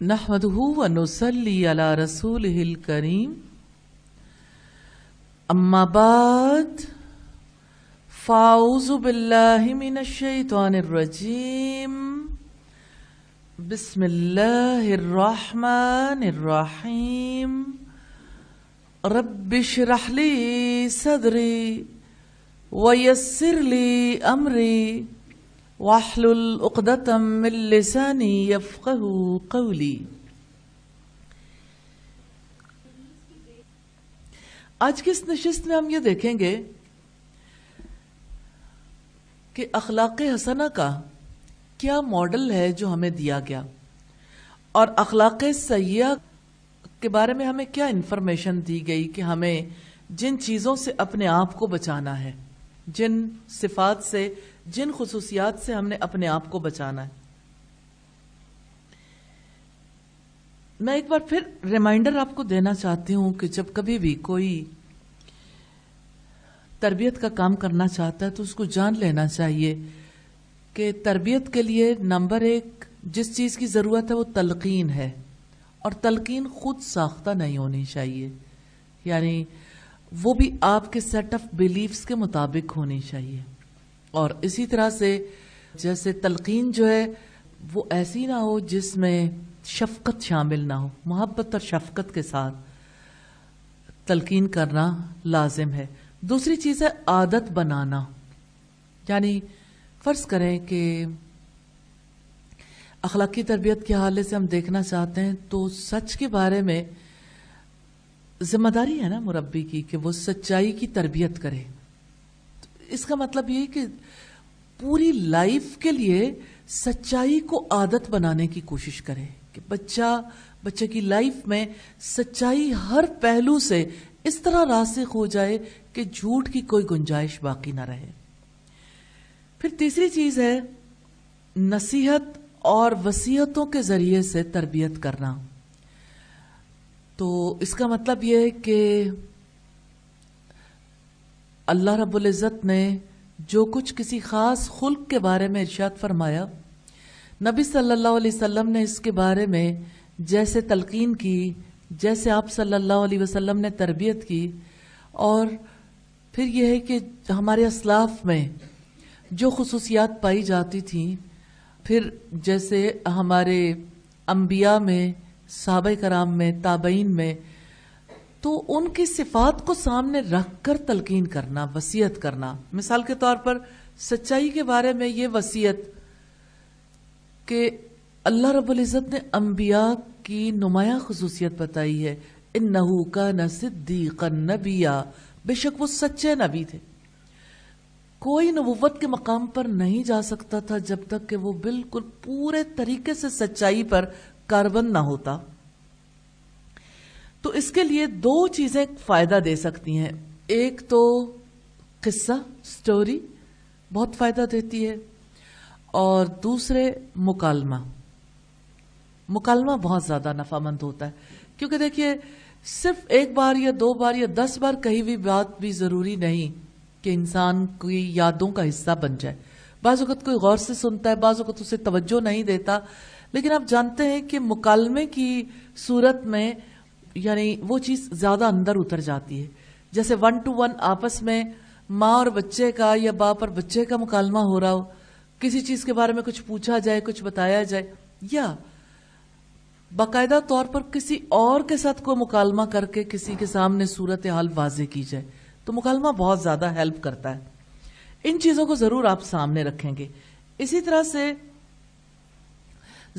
نحمده ونصلي على رسوله الكريم اما بعد فاعوذ بالله من الشيطان الرجيم بسم الله الرحمن الرحيم رب اشرح لي صدري ويسر لي امري واحلل عقدة من لساني يفقهوا قولي۔ آج کی اس نشست میں ہم یہ دیکھیں گے کہ اخلاق حسنہ کا کیا ماڈل ہے جو ہمیں دیا گیا، اور اخلاق سیئہ کے بارے میں ہمیں کیا انفارمیشن دی گئی کہ ہمیں جن چیزوں سے اپنے آپ کو بچانا ہے، جن صفات سے، جن خصوصیات سے ہم نے اپنے آپ کو بچانا ہے۔ میں ایک بار پھر ریمائنڈر آپ کو دینا چاہتی ہوں کہ جب کبھی بھی کوئی تربیت کا کام کرنا چاہتا ہے تو اس کو جان لینا چاہیے کہ تربیت کے لیے نمبر ایک جس چیز کی ضرورت ہے وہ تلقین ہے، اور تلقین خود ساختہ نہیں ہونی چاہیے، یعنی وہ بھی آپ کے سیٹ آف بیلیفز کے مطابق ہونی چاہیے۔ اور اسی طرح سے جیسے تلقین جو ہے وہ ایسی نہ ہو جس میں شفقت شامل نہ ہو، محبت اور شفقت کے ساتھ تلقین کرنا لازم ہے۔ دوسری چیز ہے عادت بنانا، یعنی فرض کریں کہ اخلاقی تربیت کے حوالے سے ہم دیکھنا چاہتے ہیں تو سچ کے بارے میں ذمہ داری ہے نا مربی کی کہ وہ سچائی کی تربیت کرے۔ اس کا مطلب یہ کہ پوری لائف کے لیے سچائی کو عادت بنانے کی کوشش کرے کہ بچے کی لائف میں سچائی ہر پہلو سے اس طرح راسخ ہو جائے کہ جھوٹ کی کوئی گنجائش باقی نہ رہے۔ پھر تیسری چیز ہے نصیحت اور وصیتوں کے ذریعے سے تربیت کرنا۔ تو اس کا مطلب یہ ہے کہ اللہ رب العزت نے جو کچھ کسی خاص خلق کے بارے میں ارشاد فرمایا، نبی صلی اللہ علیہ وسلم نے اس کے بارے میں جیسے تلقین کی، جیسے آپ صلی اللہ علیہ وسلم نے تربیت کی، اور پھر یہ ہے کہ ہمارے اسلاف میں جو خصوصیات پائی جاتی تھیں، پھر جیسے ہمارے انبیاء میں، صحابہ کرام میں، تابعین میں، تو ان کی صفات کو سامنے رکھ کر تلقین کرنا، وصیت کرنا۔ مثال کے طور پر سچائی کے بارے میں یہ وصیت کہ اللہ رب العزت نے انبیاء کی نمایاں خصوصیت بتائی ہے، انہو کان صدیقا نبیا، بے شک وہ سچے نبی تھے۔ کوئی نبوت کے مقام پر نہیں جا سکتا تھا جب تک کہ وہ بالکل پورے طریقے سے سچائی پر کاربند نہ ہوتا۔ تو اس کے لیے دو چیزیں فائدہ دے سکتی ہیں، ایک تو قصہ، سٹوری بہت فائدہ دیتی ہے، اور دوسرے مکالمہ بہت زیادہ نفع مند ہوتا ہے، کیونکہ دیکھیے صرف ایک بار یا دو بار یا 10 بار کہی ہوئی بات بھی ضروری نہیں کہ انسان کی یادوں کا حصہ بن جائے۔ بعض اوقات کوئی غور سے سنتا ہے، بعض اوقات اسے توجہ نہیں دیتا، لیکن آپ جانتے ہیں کہ مکالمے کی صورت میں یعنی وہ چیز زیادہ اندر اتر جاتی ہے۔ جیسے 1 to 1 آپس میں ماں اور بچے کا یا باپ اور بچے کا مکالمہ ہو رہا ہو، کسی چیز کے بارے میں کچھ پوچھا جائے، کچھ بتایا جائے، یا باقاعدہ طور پر کسی اور کے ساتھ کوئی مکالمہ کر کے کسی کے سامنے صورتحال واضح کی جائے، تو مکالمہ بہت زیادہ ہیلپ کرتا ہے۔ ان چیزوں کو ضرور آپ سامنے رکھیں گے۔ اسی طرح سے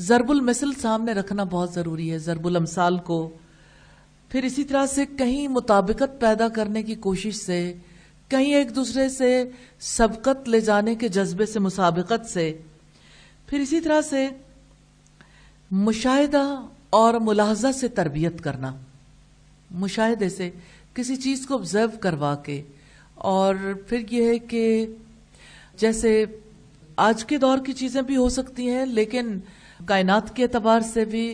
ضرب المثل سامنے رکھنا بہت ضروری ہے، ضرب الامثال کو۔ پھر اسی طرح سے کہیں مطابقت پیدا کرنے کی کوشش سے، کہیں ایک دوسرے سے سبقت لے جانے کے جذبے سے، مسابقت سے، پھر اسی طرح سے مشاہدہ اور ملاحظہ سے تربیت کرنا، مشاہدے سے کسی چیز کو آبزرو کروا کے۔ اور پھر یہ ہے کہ جیسے آج کے دور کی چیزیں بھی ہو سکتی ہیں، لیکن کائنات کے اعتبار سے بھی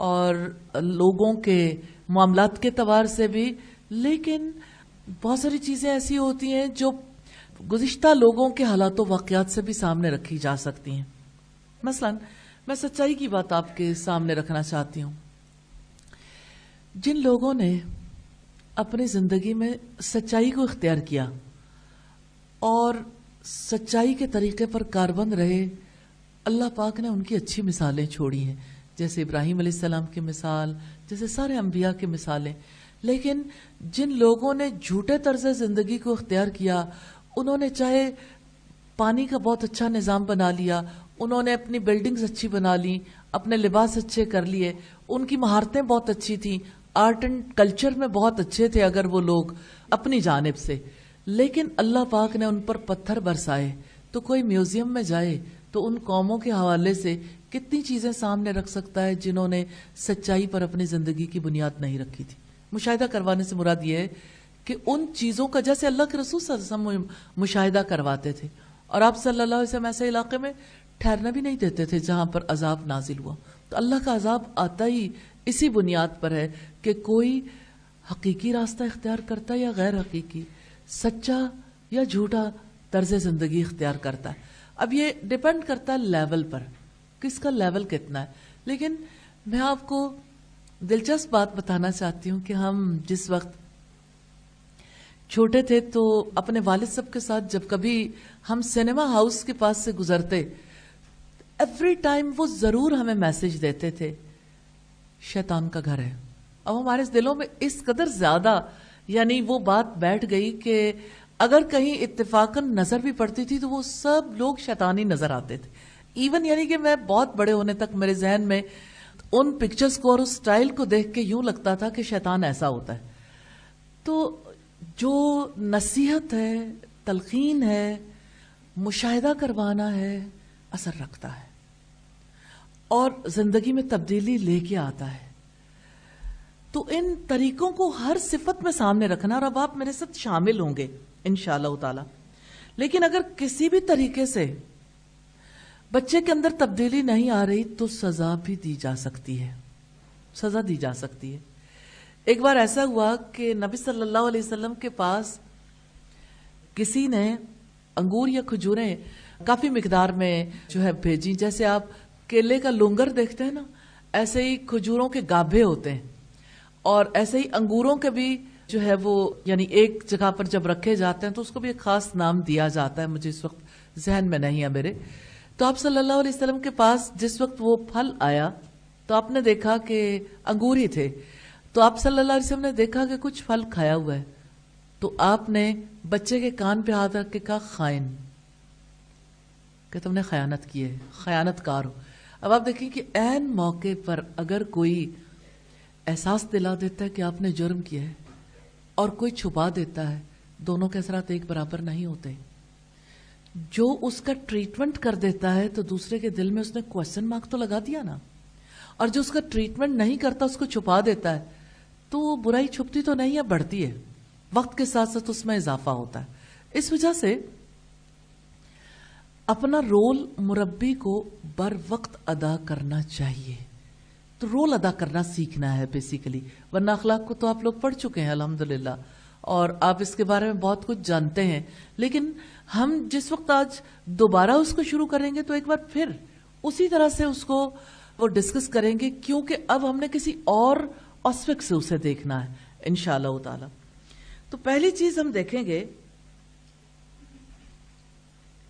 اور لوگوں کے معاملات کے اعتبار سے بھی، لیکن بہت ساری چیزیں ایسی ہوتی ہیں جو گزشتہ لوگوں کے حالات و واقعات سے بھی سامنے رکھی جا سکتی ہیں۔ مثلا میں سچائی کی بات آپ کے سامنے رکھنا چاہتی ہوں. جن لوگوں نے اپنی زندگی میں سچائی کو اختیار کیا اور سچائی کے طریقے پر کاربند رہے، اللہ پاک نے ان کی اچھی مثالیں چھوڑی ہیں، جیسے ابراہیم علیہ السلام کی مثال، جیسے سارے انبیاء کی مثالیں. لیکن جن لوگوں نے جھوٹے طرز زندگی کو اختیار کیا، انہوں نے چاہے پانی کا بہت اچھا نظام بنا لیا، انہوں نے اپنی بلڈنگز اچھی بنا لی، اپنے لباس اچھے کر لیے، ان کی مہارتیں بہت اچھی تھیں، آرٹ اینڈ کلچر میں بہت اچھے تھے اگر وہ لوگ اپنی جانب سے، لیکن اللہ پاک نے ان پر پتھر برسائے. تو کوئی میوزیم میں جائے تو ان قوموں کے حوالے سے کتنی چیزیں سامنے رکھ سکتا ہے جنہوں نے سچائی پر اپنی زندگی کی بنیاد نہیں رکھی تھی. مشاہدہ کروانے سے مراد یہ ہے کہ ان چیزوں کا جیسے اللہ کے رسول صلی اللہ علیہ وسلم مشاہدہ کرواتے تھے، اور آپ صلی اللہ علیہ وسلم ایسے علاقے میں ٹھہرنا بھی نہیں دیتے تھے جہاں پر عذاب نازل ہوا. تو اللہ کا عذاب آتا ہی اسی بنیاد پر ہے کہ کوئی حقیقی راستہ اختیار کرتا ہے یا غیر حقیقی، سچا یا جھوٹا طرز زندگی اختیار کرتا ہے. اب یہ ڈیپینڈ کرتا ہے لیول پر، کس کا لیول کتنا ہے. لیکن میں آپ کو دلچسپ بات بتانا چاہتی ہوں کہ ہم جس وقت چھوٹے تھے تو اپنے والد صاحب کے ساتھ جب کبھی ہم سینما ہاؤس کے پاس سے گزرتے، ایوری ٹائم وہ ضرور ہمیں میسج دیتے تھے، شیطان کا گھر ہے. اب ہمارے دلوں میں اس قدر زیادہ یعنی وہ بات بیٹھ گئی کہ اگر کہیں اتفاقاً نظر بھی پڑتی تھی تو وہ سب لوگ شیطانی نظر آتے تھے. ایون یعنی کہ میں بہت بڑے ہونے تک میرے ذہن میں ان پکچرز کو اور اس سٹائل کو دیکھ کے یوں لگتا تھا کہ شیطان ایسا ہوتا ہے. تو جو نصیحت ہے، تلقین ہے، مشاہدہ کروانا ہے، اثر رکھتا ہے اور زندگی میں تبدیلی لے کے آتا ہے. تو ان طریقوں کو ہر صفت میں سامنے رکھنا، اور اب آپ میرے ساتھ شامل ہوں گے انشاءاللہ تعالی. لیکن اگر کسی بھی طریقے سے بچے کے اندر تبدیلی نہیں آ رہی تو سزا بھی دی جا سکتی ہے، سزا دی جا سکتی ہے. ایک بار ایسا ہوا کہ نبی صلی اللہ علیہ وسلم کے پاس کسی نے انگور یا کھجوریں کافی مقدار میں جو ہے بھیجی. جیسے آپ کیلے کا لونگر دیکھتے ہیں نا، ایسے ہی کھجوروں کے گابھے ہوتے ہیں، اور ایسے ہی انگوروں کے بھی جو ہے وہ یعنی ایک جگہ پر جب رکھے جاتے ہیں تو اس کو بھی ایک خاص نام دیا جاتا ہے، مجھے اس وقت ذہن میں نہیں ہے میرے. تو آپ صلی اللہ علیہ وسلم کے پاس جس وقت وہ پھل آیا تو آپ نے دیکھا کہ انگور ہی تھے. تو آپ صلی اللہ علیہ وسلم نے دیکھا کہ کچھ پھل کھایا ہوا ہے، تو آپ نے بچے کے کان پہ ہاتھ رکھ کے کہا خائن، کہ تم نے خیانت کی ہے، خیانت کار ہو. اب آپ دیکھیں کہ عین موقع پر اگر کوئی احساس دلا دیتا ہے کہ آپ نے جرم کیا ہے اور کوئی چھپا دیتا ہے، دونوں کے اثرات ایک برابر نہیں ہوتے. جو اس کا ٹریٹمنٹ کر دیتا ہے تو دوسرے کے دل میں اس نے کوشچن مارک تو لگا دیا نا، اور جو اس کا ٹریٹمنٹ نہیں کرتا، اس کو چھپا دیتا ہے، تو وہ برائی چھپتی تو نہیں ہے، بڑھتی ہے، وقت کے ساتھ ساتھ اس میں اضافہ ہوتا ہے. اس وجہ سے اپنا رول مربی کو بر وقت ادا کرنا چاہیے. تو رول ادا کرنا سیکھنا ہے بیسیکلی، ورنہ اخلاق کو تو آپ لوگ پڑھ چکے ہیں الحمدللہ، اور آپ اس کے بارے میں بہت کچھ جانتے ہیں. لیکن ہم جس وقت آج دوبارہ اس کو شروع کریں گے تو ایک بار پھر اسی طرح سے اس کو وہ ڈسکس کریں گے، کیونکہ اب ہم نے کسی اور اسپیکٹ سے اسے دیکھنا ہے انشاءاللہ تعالی. تو پہلی چیز ہم دیکھیں گے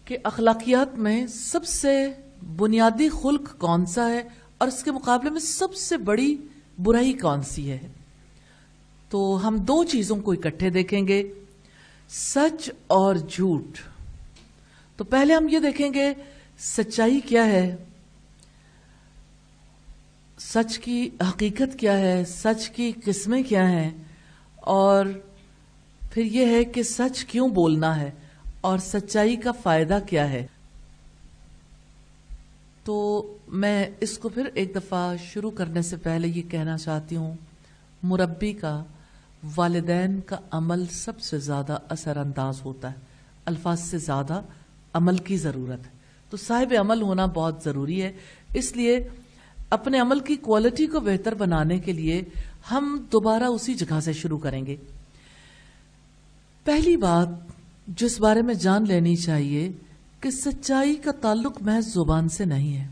کہ اخلاقیات میں سب سے بنیادی خلق کون سا ہے اور اس کے مقابلے میں سب سے بڑی برائی کون سی ہے. تو ہم دو چیزوں کو اکٹھے دیکھیں گے، سچ اور جھوٹ. تو پہلے ہم یہ دیکھیں گے سچائی کیا ہے، سچ کی حقیقت کیا ہے، سچ کی قسمیں کیا ہیں، اور پھر یہ ہے کہ سچ کیوں بولنا ہے اور سچائی کا فائدہ کیا ہے. تو میں اس کو پھر ایک دفعہ شروع کرنے سے پہلے یہ کہنا چاہتی ہوں، مربی کا، والدین کا عمل سب سے زیادہ اثر انداز ہوتا ہے، الفاظ سے زیادہ عمل کی ضرورت ہے. تو صاحب عمل ہونا بہت ضروری ہے. اس لیے اپنے عمل کی کوالٹی کو بہتر بنانے کے لیے ہم دوبارہ اسی جگہ سے شروع کریں گے. پہلی بات جس بارے میں جان لینی چاہیے کہ سچائی کا تعلق محض زبان سے نہیں ہے.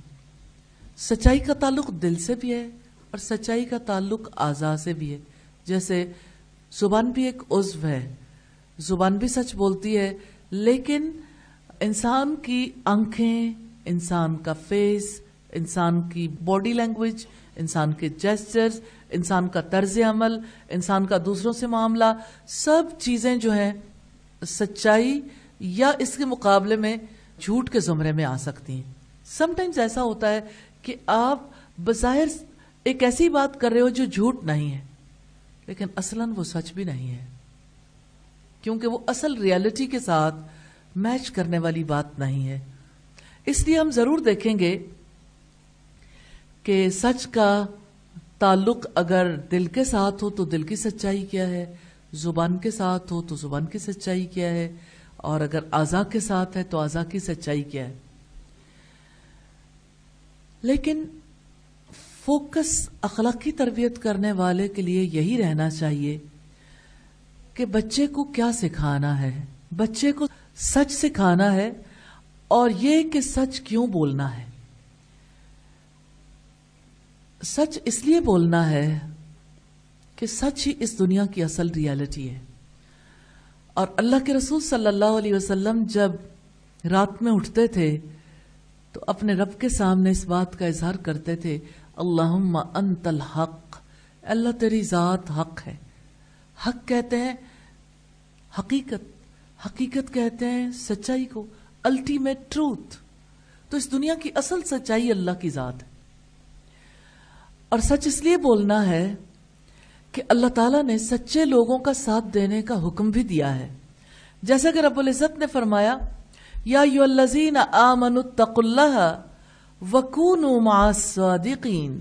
سچائی کا تعلق دل سے بھی ہے اور سچائی کا تعلق اعضاء سے بھی ہے. جیسے زبان بھی ایک عضو ہے، زبان بھی سچ بولتی ہے، لیکن انسان کی آنکھیں، انسان کا فیس، انسان کی باڈی لینگویج، انسان کے جیسچرز، انسان کا طرز عمل، انسان کا دوسروں سے معاملہ، سب چیزیں جو ہیں سچائی یا اس کے مقابلے میں جھوٹ کے زمرے میں آ سکتی ہیں. سم ٹائمز ایسا ہوتا ہے کہ آپ بظاہر ایک ایسی بات کر رہے ہو جو جھوٹ نہیں ہے، لیکن اصلاً وہ سچ بھی نہیں ہے، کیونکہ وہ اصل ریالٹی کے ساتھ میچ کرنے والی بات نہیں ہے. اس لیے ہم ضرور دیکھیں گے کہ سچ کا تعلق اگر دل کے ساتھ ہو تو دل کی سچائی کیا ہے، زبان کے ساتھ ہو تو زبان کی سچائی کیا ہے، اور اگر اعضاء کے ساتھ ہے تو اعضاء کی سچائی کیا ہے. لیکن فوکس اخلاقی تربیت کرنے والے کے لیے یہی رہنا چاہیے کہ بچے کو کیا سکھانا ہے. بچے کو سچ سکھانا ہے، اور یہ کہ سچ کیوں بولنا ہے. سچ اس لیے بولنا ہے کہ سچ ہی اس دنیا کی اصل ریالٹی ہے. اور اللہ کے رسول صلی اللہ علیہ وسلم جب رات میں اٹھتے تھے تو اپنے رب کے سامنے اس بات کا اظہار کرتے تھے، اللہم انت الحق، اللہ تیری ذات حق ہے. حق کہتے ہیں حقیقت، حقیقت کہتے ہیں سچائی کو، الٹیمیٹ ٹروتھ. تو اس دنیا کی اصل سچائی اللہ کی ذات ہے. اور سچ اس لیے بولنا ہے کہ اللہ تعالیٰ نے سچے لوگوں کا ساتھ دینے کا حکم بھی دیا ہے. جیسا کہ رب العزت نے فرمایا، یا ایھا الذین آمنوا اتقوا اللہ وکونوا مع الصادقین،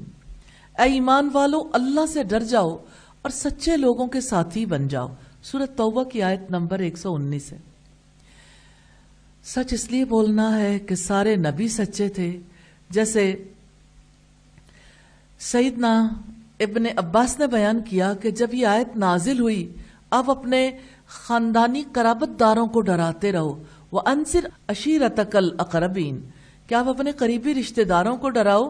اے ایمان والو اللہ سے ڈر جاؤ اور سچے لوگوں کے ساتھی بن جاؤ. سورۃ توبہ کی آیت نمبر 119 ہے. سچ اس لیے بولنا ہے کہ سارے نبی سچے تھے. جیسے سیدنا ابن عباس نے بیان کیا کہ جب یہ آیت نازل ہوئی، آپ اپنے خاندانی قرابت داروں کو ڈراتے رہو، وَأَنذِرْ عَشِيرَتَكَ الْأَقْرَبِينَ، کہ آپ اپنے قریبی رشتہ داروں کو ڈراؤ.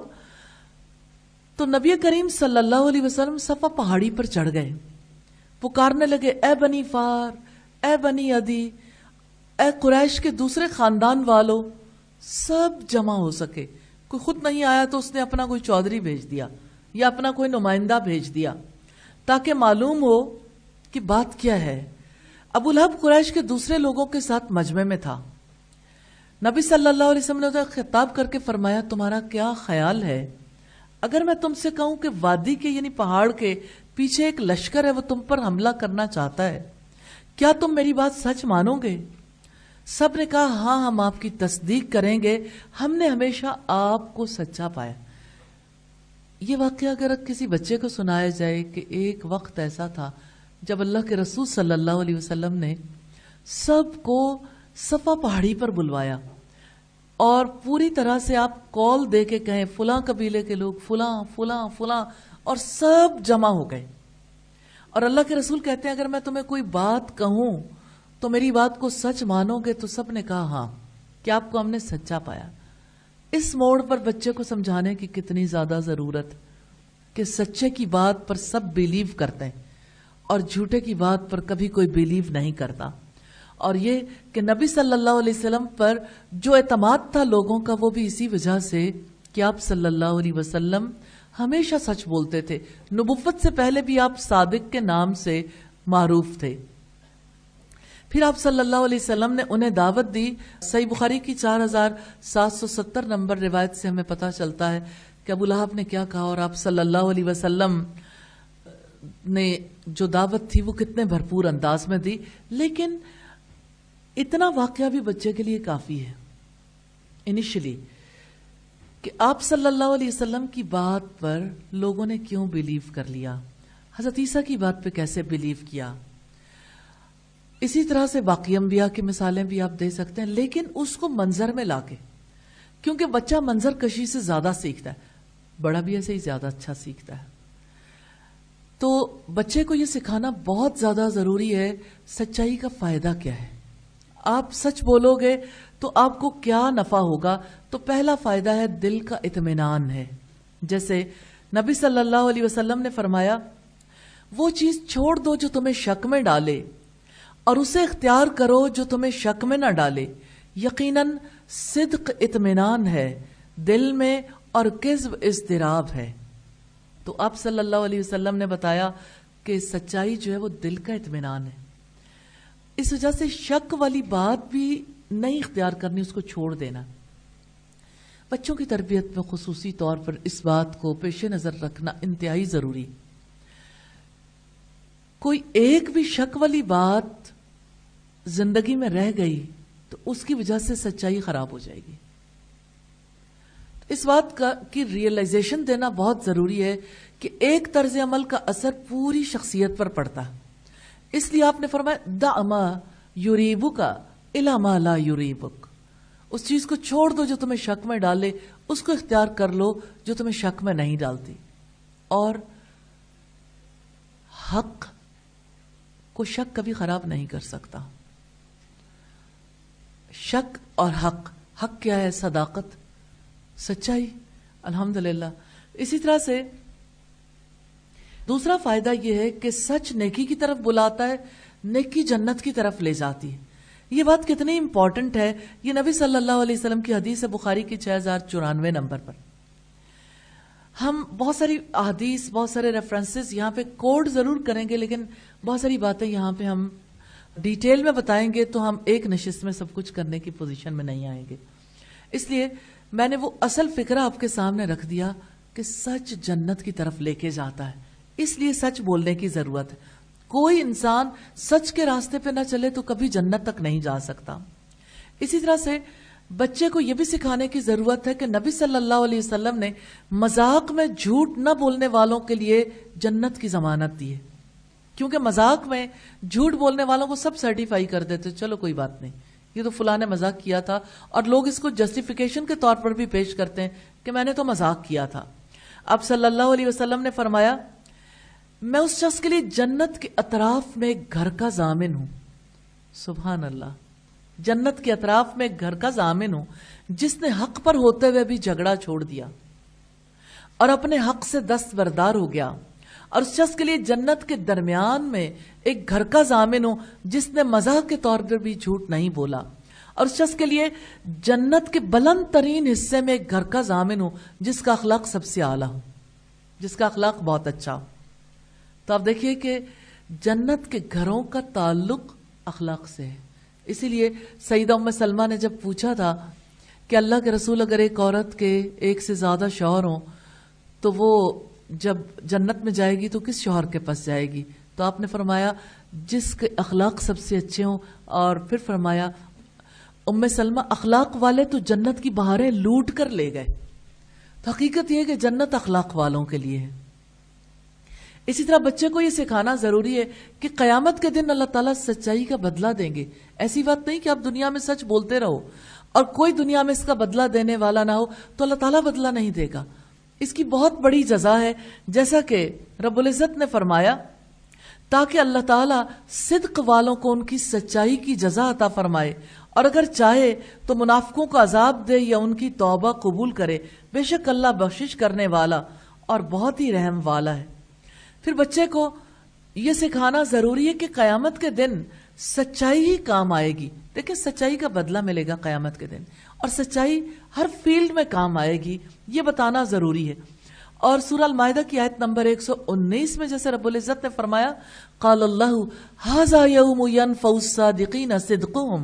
تو نبی کریم صلی اللہ علیہ وسلم صفا پہاڑی پر چڑھ گئے، پکارنے لگے، اے بنی فار، اے بنی عدی، اے قریش کے دوسرے خاندان والو، سب جمع ہو سکے. کوئی خود نہیں آیا تو اس نے اپنا کوئی چودھری بھیج دیا یا اپنا کوئی نمائندہ بھیج دیا تاکہ معلوم ہو کہ بات کیا ہے. ابو لہب قریش کے دوسرے لوگوں کے ساتھ مجمع میں تھا. نبی صلی اللہ علیہ وسلم نے خطاب کر کے فرمایا، تمہارا کیا خیال ہے اگر میں تم سے کہوں کہ وادی کے یعنی پہاڑ کے پیچھے ایک لشکر ہے، وہ تم پر حملہ کرنا چاہتا ہے، کیا تم میری بات سچ مانو گے؟ سب نے کہا ہاں، ہم آپ کی تصدیق کریں گے، ہم نے ہمیشہ آپ کو سچا پایا. یہ واقعہ اگر کسی بچے کو سنایا جائے کہ ایک وقت ایسا تھا جب اللہ کے رسول صلی اللہ علیہ وسلم نے سب کو صفا پہاڑی پر بلوایا اور پوری طرح سے آپ کال دے کے کہیں فلاں قبیلے کے لوگ، فلاں فلاں فلاں، اور سب جمع ہو گئے. اور اللہ کے رسول کہتے ہیں اگر میں تمہیں کوئی بات کہوں تو میری بات کو سچ مانو گے؟ تو سب نے کہا ہاں، کہ آپ کو ہم نے سچا پایا. اس موڑ پر بچے کو سمجھانے کی کتنی زیادہ ضرورت کہ سچے کی بات پر سب بیلیو کرتے ہیں اور جھوٹے کی بات پر کبھی کوئی بیلیو نہیں کرتا. اور یہ کہ نبی صلی اللہ علیہ وسلم پر جو اعتماد تھا لوگوں کا، وہ بھی اسی وجہ سے کہ آپ صلی اللہ علیہ وسلم ہمیشہ سچ بولتے تھے. نبوت سے پہلے بھی آپ صادق کے نام سے معروف تھے. پھر آپ صلی اللہ علیہ وسلم نے انہیں دعوت دی. صحیح بخاری کی 4770 نمبر روایت سے ہمیں پتہ چلتا ہے کہ ابو لہب نے کیا کہا، اور آپ صلی اللہ علیہ وسلم نے جو دعوت تھی وہ کتنے بھرپور انداز میں دی. لیکن اتنا واقعہ بھی بچے کے لیے کافی ہے انیشلی کہ آپ صلی اللہ علیہ وسلم کی بات پر لوگوں نے کیوں بیلیو کر لیا، حضرت عیسیٰ کی بات پہ کیسے بیلیو کیا. اسی طرح سے باقی انبیاء کی مثالیں بھی آپ دے سکتے ہیں، لیکن اس کو منظر میں لا کے، کیونکہ بچہ منظر کشی سے زیادہ سیکھتا ہے، بڑا بھی ایسے ہی زیادہ اچھا سیکھتا ہے. تو بچے کو یہ سکھانا بہت زیادہ ضروری ہے سچائی کا فائدہ کیا ہے. آپ سچ بولو گے تو آپ کو کیا نفع ہوگا؟ تو پہلا فائدہ ہے دل کا اطمینان ہے. جیسے نبی صلی اللہ علیہ وسلم نے فرمایا وہ چیز چھوڑ دو جو تمہیں شک میں ڈالے اور اسے اختیار کرو جو تمہیں شک میں نہ ڈالے. یقیناً صدق اطمینان ہے دل میں اور کذب اضطراب ہے. تو آپ صلی اللہ علیہ وسلم نے بتایا کہ سچائی جو ہے وہ دل کا اطمینان ہے. اس وجہ سے شک والی بات بھی نہیں اختیار کرنی، اس کو چھوڑ دینا. بچوں کی تربیت میں خصوصی طور پر اس بات کو پیش نظر رکھنا انتہائی ضروری. کوئی ایک بھی شک والی بات زندگی میں رہ گئی تو اس کی وجہ سے سچائی خراب ہو جائے گی. اس بات کی ریئلائزیشن دینا بہت ضروری ہے کہ ایک طرز عمل کا اثر پوری شخصیت پر پڑتا ہے. اس لیے آپ نے فرمایا دع ما یریبک الی ما لا یریبک. اس چیز کو چھوڑ دو جو تمہیں شک میں ڈالے، اس کو اختیار کر لو جو تمہیں شک میں نہیں ڈالتی. اور حق کو شک کبھی خراب نہیں کر سکتا. شک اور حق کیا ہے؟ صداقت، سچائی. الحمدللہ. اسی طرح سے دوسرا فائدہ یہ ہے کہ سچ نیکی کی طرف بلاتا ہے، نیکی جنت کی طرف لے جاتی ہے. یہ بات کتنی امپورٹنٹ ہے، یہ نبی صلی اللہ علیہ وسلم کی حدیث ہے بخاری کی 6094 نمبر پر. ہم بہت ساری احادیث، بہت سارے ریفرنسز یہاں پہ کوڈ ضرور کریں گے، لیکن بہت ساری باتیں یہاں پہ ہم ڈیٹیل میں بتائیں گے تو ہم ایک نشست میں سب کچھ کرنے کی پوزیشن میں نہیں آئیں گے. اس لیے میں نے وہ اصل فکرہ آپ کے سامنے رکھ دیا کہ سچ جنت کی طرف لے کے جاتا ہے، اس لیے سچ بولنے کی ضرورت ہے. کوئی انسان سچ کے راستے پہ نہ چلے تو کبھی جنت تک نہیں جا سکتا. اسی طرح سے بچے کو یہ بھی سکھانے کی ضرورت ہے کہ نبی صلی اللہ علیہ وسلم نے مذاق میں جھوٹ نہ بولنے والوں کے لیے جنت کی ضمانت دی ہے. کیونکہ مذاق میں جھوٹ بولنے والوں کو سب سرٹیفائی کر دیتے، چلو کوئی بات نہیں، یہ تو فلاں نے مذاق کیا تھا، اور لوگ اس کو جسٹیفیکیشن کے طور پر بھی پیش کرتے ہیں کہ میں نے تو مذاق کیا تھا. اب صلی اللہ علیہ وسلم نے فرمایا میں اس شخص کے لیے جنت کے اطراف میں ایک گھر کا ضامن ہوں. سبحان اللہ. جنت کے اطراف میں ایک گھر کا ضامن ہوں جس نے حق پر ہوتے ہوئے بھی جھگڑا چھوڑ دیا اور اپنے حق سے دستبردار ہو گیا. اور اس شخص کے لیے جنت کے درمیان میں ایک گھر کا ضامن ہوں جس نے مزاح کے طور پر بھی جھوٹ نہیں بولا. اور اس شخص کے لیے جنت کے بلند ترین حصے میں ایک گھر کا ضامن ہوں جس کا اخلاق سب سے اعلیٰ ہو، جس کا اخلاق بہت اچھا ہو. تو آپ دیکھیے کہ جنت کے گھروں کا تعلق اخلاق سے ہے. اسی لیے سیدہ ام سلمہ نے جب پوچھا تھا کہ اللہ کے رسول اگر ایک عورت کے ایک سے زیادہ شوہر ہوں تو وہ جب جنت میں جائے گی تو کس شوہر کے پاس جائے گی؟ تو آپ نے فرمایا جس کے اخلاق سب سے اچھے ہوں. اور پھر فرمایا ام سلمہ اخلاق والے تو جنت کی بہاریں لوٹ کر لے گئے. تو حقیقت یہ ہے کہ جنت اخلاق والوں کے لیے ہے. اسی طرح بچے کو یہ سکھانا ضروری ہے کہ قیامت کے دن اللہ تعالیٰ سچائی کا بدلہ دیں گے. ایسی بات نہیں کہ آپ دنیا میں سچ بولتے رہو اور کوئی دنیا میں اس کا بدلہ دینے والا نہ ہو تو اللہ تعالیٰ بدلہ نہیں دے گا. اس کی بہت بڑی جزا ہے، جیسا کہ رب العزت نے فرمایا تاکہ اللہ تعالیٰ صدق والوں کو ان کی سچائی کی جزا عطا فرمائے، اور اگر چاہے تو منافقوں کو عذاب دے یا ان کی توبہ قبول کرے. بے شک اللہ بخشش کرنے والا اور بہت ہی رحم والا ہے. پھر بچے کو یہ سکھانا ضروری ہے کہ قیامت کے دن سچائی ہی کام آئے گی. دیکھیں سچائی کا بدلہ ملے گا قیامت کے دن، اور سچائی ہر فیلڈ میں کام آئے گی، یہ بتانا ضروری ہے. اور سورہ المائدہ کی آیت نمبر 119 میں جیسے رب العزت نے فرمایا قال اللہ ھذا یوم ینفع الصادقین صدقہم،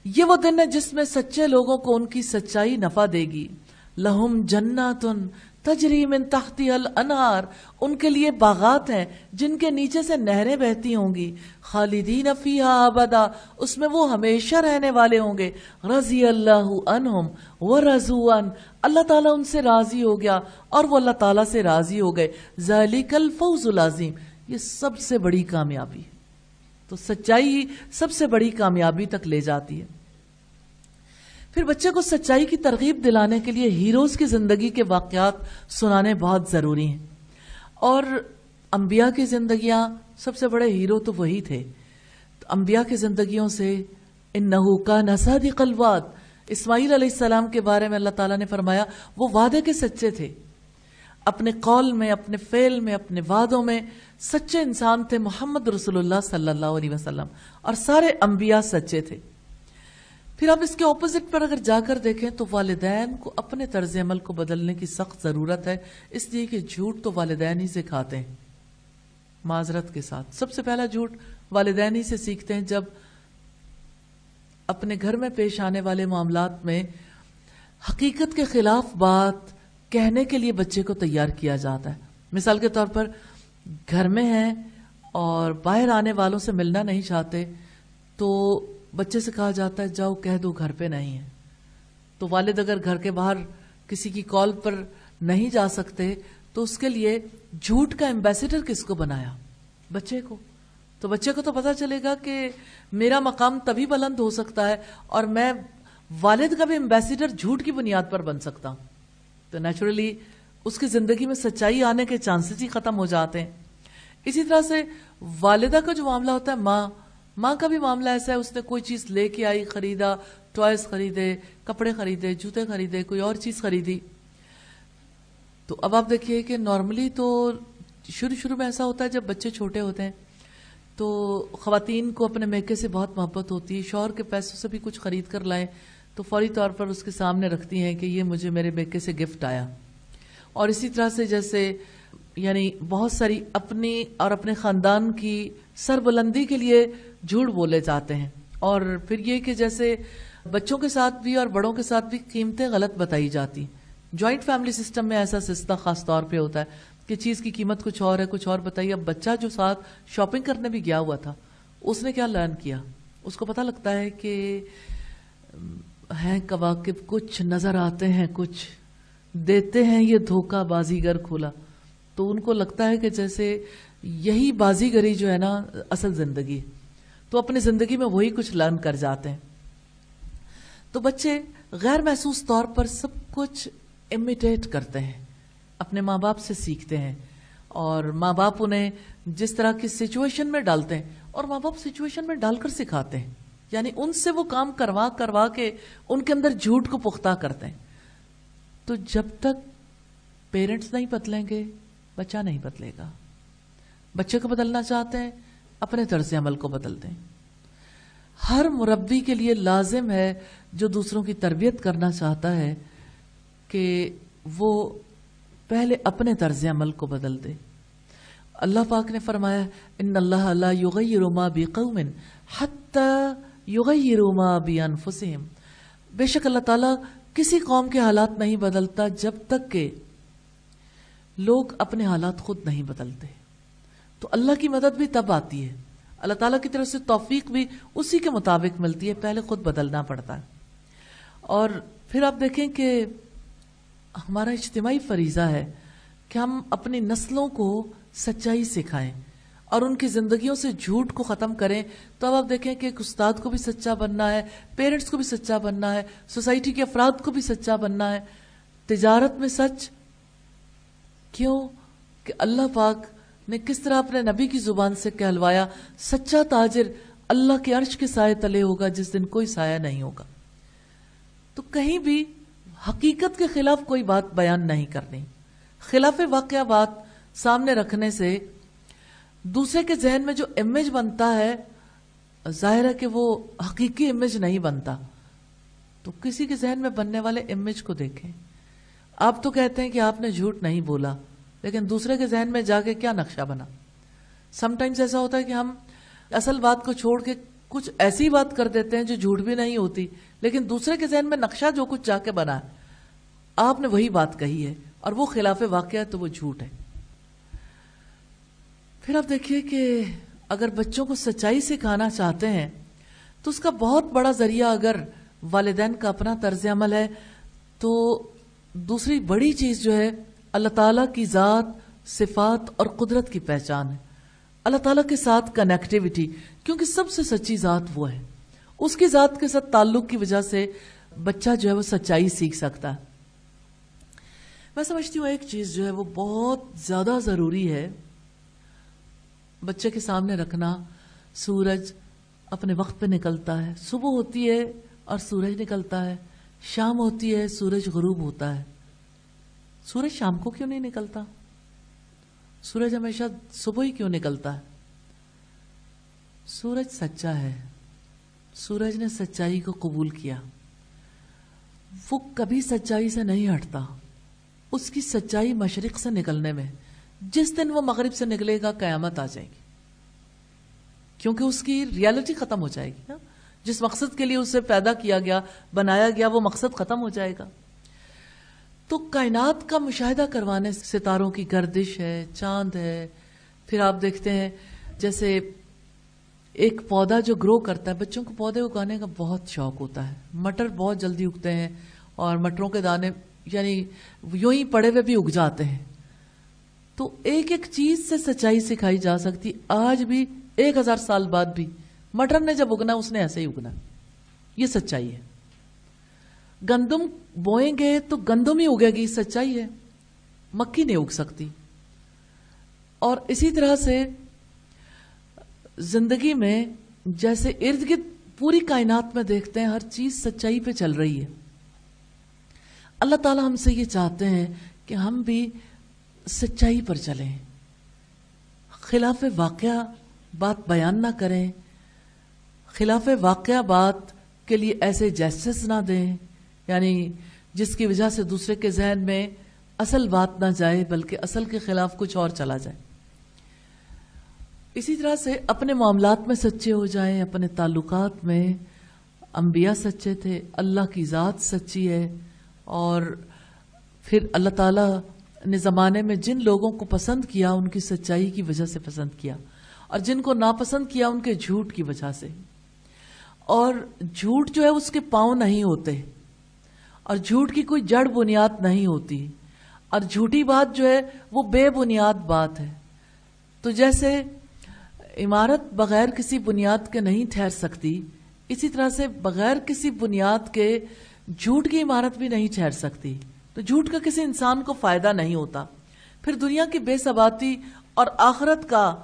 یہ وہ دن ہے جس میں سچے لوگوں کو ان کی سچائی نفع دے گی. لہم جنات تجری من تحتها الانہار، ان کے لیے باغات ہیں جن کے نیچے سے نہریں بہتی ہوں گی. خالدین فیہا ابدا، اس میں وہ ہمیشہ رہنے والے ہوں گے. رضی اللہ عنہم ورضوا عنہ، اللہ تعالیٰ ان سے راضی ہو گیا اور وہ اللہ تعالیٰ سے راضی ہو گئے. ذالک الفوز العظیم، یہ سب سے بڑی کامیابی ہے. تو سچائی سب سے بڑی کامیابی تک لے جاتی ہے. پھر بچے کو سچائی کی ترغیب دلانے کے لیے ہیروز کی زندگی کے واقعات سنانے بہت ضروری ہیں. اور انبیاء کی زندگیاں، سب سے بڑے ہیرو تو وہی تھے. تو انبیاء کی زندگیوں سے انہو کان صادق الوعد. اسماعیل علیہ السلام کے بارے میں اللہ تعالیٰ نے فرمایا وہ وعدے کے سچے تھے، اپنے قول میں، اپنے فعل میں، اپنے وعدوں میں سچے انسان تھے. محمد رسول اللہ صلی اللہ علیہ وسلم اور سارے انبیاء سچے تھے. پھر آپ اس کے اپوزٹ پر اگر جا کر دیکھیں تو والدین کو اپنے طرز عمل کو بدلنے کی سخت ضرورت ہے، اس لیے کہ جھوٹ تو والدین ہی سکھاتے ہیں. معذرت کے ساتھ سب سے پہلا جھوٹ والدین ہی سے سیکھتے ہیں. جب اپنے گھر میں پیش آنے والے معاملات میں حقیقت کے خلاف بات کہنے کے لیے بچے کو تیار کیا جاتا ہے. مثال کے طور پر گھر میں ہیں اور باہر آنے والوں سے ملنا نہیں چاہتے تو بچے سے کہا جاتا ہے جاؤ کہہ دو گھر پہ نہیں ہے. تو والد اگر گھر کے باہر کسی کی کال پر نہیں جا سکتے تو اس کے لیے جھوٹ کا ایمبیسیڈر کس کو بنایا؟ بچے کو. تو بچے کو تو پتا چلے گا کہ میرا مقام تبھی بلند ہو سکتا ہے اور میں والد کا بھی ایمبیسیڈر جھوٹ کی بنیاد پر بن سکتا ہوں. تو نیچرلی اس کی زندگی میں سچائی آنے کے چانسز ہی ختم ہو جاتے ہیں. اسی طرح سے والدہ کا جو معاملہ ہوتا ہے، ماں کا بھی معاملہ ایسا ہے، اس نے کوئی چیز لے کے آئی، خریدا، ٹوائز خریدے، کپڑے خریدے، جوتے خریدے، کوئی اور چیز خریدی. تو اب آپ دیکھیے کہ نارملی تو شروع میں ایسا ہوتا ہے جب بچے چھوٹے ہوتے ہیں تو خواتین کو اپنے میکے سے بہت محبت ہوتی ہے. شوہر کے پیسوں سے بھی کچھ خرید کر لائیں تو فوری طور پر اس کے سامنے رکھتی ہیں کہ یہ مجھے میرے میکے سے گفٹ آیا. اور اسی طرح سے جیسے یعنی بہت ساری اپنی اور اپنے خاندان کی سربلندی کے لیے جھوٹ بولے جاتے ہیں. اور پھر یہ کہ جیسے بچوں کے ساتھ بھی اور بڑوں کے ساتھ بھی قیمتیں غلط بتائی جاتی. جوائنٹ فیملی سسٹم میں ایسا سلسلہ خاص طور پہ ہوتا ہے کہ چیز کی قیمت کچھ اور ہے، کچھ اور بتائیے. اب بچہ جو ساتھ شاپنگ کرنے بھی گیا ہوا تھا اس نے کیا لرن کیا؟ اس کو پتہ لگتا ہے کہ ہیں کواکب کچھ نظر آتے ہیں، کچھ دیتے ہیں یہ دھوکہ بازیگر کھولا. تو ان کو لگتا ہے کہ جیسے یہی بازیگری جو ہے نا اصل زندگی، تو اپنی زندگی میں وہی کچھ لرن کر جاتے ہیں. تو بچے غیر محسوس طور پر سب کچھ امیٹیٹ کرتے ہیں، اپنے ماں باپ سے سیکھتے ہیں اور ماں باپ انہیں جس طرح کی سچویشن میں ڈالتے ہیں اور ماں باپ سچویشن میں ڈال کر سکھاتے ہیں. یعنی ان سے وہ کام کروا کے ان کے اندر جھوٹ کو پختہ کرتے ہیں. تو جب تک پیرنٹس نہیں بدلیں گے بچہ نہیں بدلے گا. بچے کو بدلنا چاہتے ہیں اپنے طرز عمل کو بدل دیں. ہر مربی کے لیے لازم ہے جو دوسروں کی تربیت کرنا چاہتا ہے کہ وہ پہلے اپنے طرز عمل کو بدل دے. اللہ پاک نے فرمایا ان اللہ لا یغیر ما بقوم حتی یغیروا ما بانفسہم. بے شک اللہ تعالیٰ کسی قوم کے حالات نہیں بدلتا جب تک کہ لوگ اپنے حالات خود نہیں بدلتے. تو اللہ کی مدد بھی تب آتی ہے، اللہ تعالیٰ کی طرف سے توفیق بھی اسی کے مطابق ملتی ہے، پہلے خود بدلنا پڑتا ہے. اور پھر آپ دیکھیں کہ ہمارا اجتماعی فریضہ ہے کہ ہم اپنی نسلوں کو سچائی سکھائیں اور ان کی زندگیوں سے جھوٹ کو ختم کریں. تو اب آپ دیکھیں کہ ایک استاد کو بھی سچا بننا ہے، پیرنٹس کو بھی سچا بننا ہے، سوسائٹی کے افراد کو بھی سچا بننا ہے. تجارت میں سچ کیوں کہ اللہ پاک نے کس طرح اپنے نبی کی زبان سے کہلوایا سچا تاجر اللہ کے عرش کے سائے تلے ہوگا جس دن کوئی سایہ نہیں ہوگا. تو کہیں بھی حقیقت کے خلاف کوئی بات بیان نہیں کرنی. خلاف واقعہ بات سامنے رکھنے سے دوسرے کے ذہن میں جو امیج بنتا ہے ظاہر ہے کہ وہ حقیقی امیج نہیں بنتا. تو کسی کے ذہن میں بننے والے امیج کو دیکھیں. آپ تو کہتے ہیں کہ آپ نے جھوٹ نہیں بولا، لیکن دوسرے کے ذہن میں جا کے کیا نقشہ بنا. سم ٹائمز ایسا ہوتا ہے کہ ہم اصل بات کو چھوڑ کے کچھ ایسی بات کر دیتے ہیں جو جھوٹ بھی نہیں ہوتی، لیکن دوسرے کے ذہن میں نقشہ جو کچھ جا کے بنا ہے آپ نے وہی بات کہی ہے اور وہ خلاف واقعہ ہے تو وہ جھوٹ ہے. پھر آپ دیکھیے کہ اگر بچوں کو سچائی سکھانا چاہتے ہیں تو اس کا بہت بڑا ذریعہ اگر والدین کا اپنا طرز عمل ہے تو دوسری بڑی چیز جو ہے اللہ تعالیٰ کی ذات، صفات اور قدرت کی پہچان ہے. اللہ تعالیٰ کے ساتھ کنیکٹیوٹی، کیونکہ سب سے سچی ذات وہ ہے. اس کی ذات کے ساتھ تعلق کی وجہ سے بچہ جو ہے وہ سچائی سیکھ سکتا ہے. میں سمجھتی ہوں ایک چیز جو ہے وہ بہت زیادہ ضروری ہے بچے کے سامنے رکھنا، سورج اپنے وقت پہ نکلتا ہے. صبح ہوتی ہے اور سورج نکلتا ہے، شام ہوتی ہے سورج غروب ہوتا ہے. سورج شام کو کیوں نہیں نکلتا؟ سورج ہمیشہ صبح ہی کیوں نکلتا ہے؟ سورج سچا ہے، سورج نے سچائی کو قبول کیا، وہ کبھی سچائی سے نہیں ہٹتا. اس کی سچائی مشرق سے نکلنے میں، جس دن وہ مغرب سے نکلے گا قیامت آ جائے گی، کیونکہ اس کی ریالٹی ختم ہو جائے گی نا. جس مقصد کے لیے اسے پیدا کیا گیا، بنایا گیا، وہ مقصد ختم ہو جائے گا. تو کائنات کا مشاہدہ کروانے، ستاروں کی گردش ہے، چاند ہے. پھر آپ دیکھتے ہیں جیسے ایک پودا جو گرو کرتا ہے، بچوں کو پودے اگانے کا بہت شوق ہوتا ہے. مٹر بہت جلدی اگتے ہیں اور مٹروں کے دانے یعنی یوں ہی پڑے ہوئے بھی اگ جاتے ہیں. تو ایک ایک چیز سے سچائی سکھائی جا سکتی. آج بھی 1000 سال بعد بھی مٹر نے جب اگنا اس نے ایسے ہی اگنا. یہ سچائی ہے. گندم بوئیں گے تو گندم ہی اگے گی، سچائی ہے. مکھی نہیں اگ سکتی. اور اسی طرح سے زندگی میں جیسے ارد گرد پوری کائنات میں دیکھتے ہیں ہر چیز سچائی پہ چل رہی ہے. اللہ تعالیٰ ہم سے یہ چاہتے ہیں کہ ہم بھی سچائی پر چلیں، خلاف واقعہ بات بیان نہ کریں، خلاف واقعہ بات کے لیے ایسے جیسچرز نہ دیں، یعنی جس کی وجہ سے دوسرے کے ذہن میں اصل بات نہ جائے بلکہ اصل کے خلاف کچھ اور چلا جائے. اسی طرح سے اپنے معاملات میں سچے ہو جائیں، اپنے تعلقات میں. انبیاء سچے تھے، اللہ کی ذات سچی ہے، اور پھر اللہ تعالیٰ نے زمانے میں جن لوگوں کو پسند کیا ان کی سچائی کی وجہ سے پسند کیا، اور جن کو ناپسند کیا ان کے جھوٹ کی وجہ سے. اور جھوٹ جو ہے اس کے پاؤں نہیں ہوتے، اور جھوٹ کی کوئی جڑ بنیاد نہیں ہوتی، اور جھوٹی بات جو ہے وہ بے بنیاد بات ہے. تو جیسے عمارت بغیر کسی بنیاد کے نہیں ٹھہر سکتی، اسی طرح سے بغیر کسی بنیاد کے جھوٹ کی عمارت بھی نہیں ٹھہر سکتی. تو جھوٹ کا کسی انسان کو فائدہ نہیں ہوتا. پھر دنیا کی بے ثباتی اور آخرت کا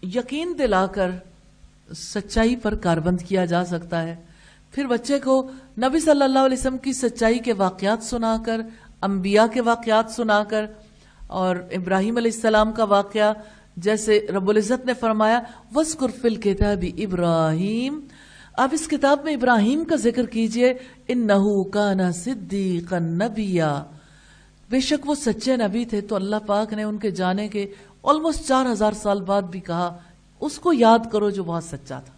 یقین دلا کر سچائی پر کاربند کیا جا سکتا ہے. پھر بچے کو نبی صلی اللہ علیہ وسلم کی سچائی کے واقعات سنا کر، انبیاء کے واقعات سنا کر، اور ابراہیم علیہ السلام کا واقعہ جیسے رب العزت نے فرمایا وَاذْكُرْ فِي الْكِتَابِ ابراہیم، آپ اس کتاب میں ابراہیم کا ذکر کیجئے، اِنَّهُ كَانَ صِدِّيقًا نَبِيًّا، بے شک وہ سچے نبی تھے. تو اللہ پاک نے ان کے جانے کے آلموسٹ 4000 سال بعد بھی کہا اس کو یاد کرو جو بہت سچا تھا.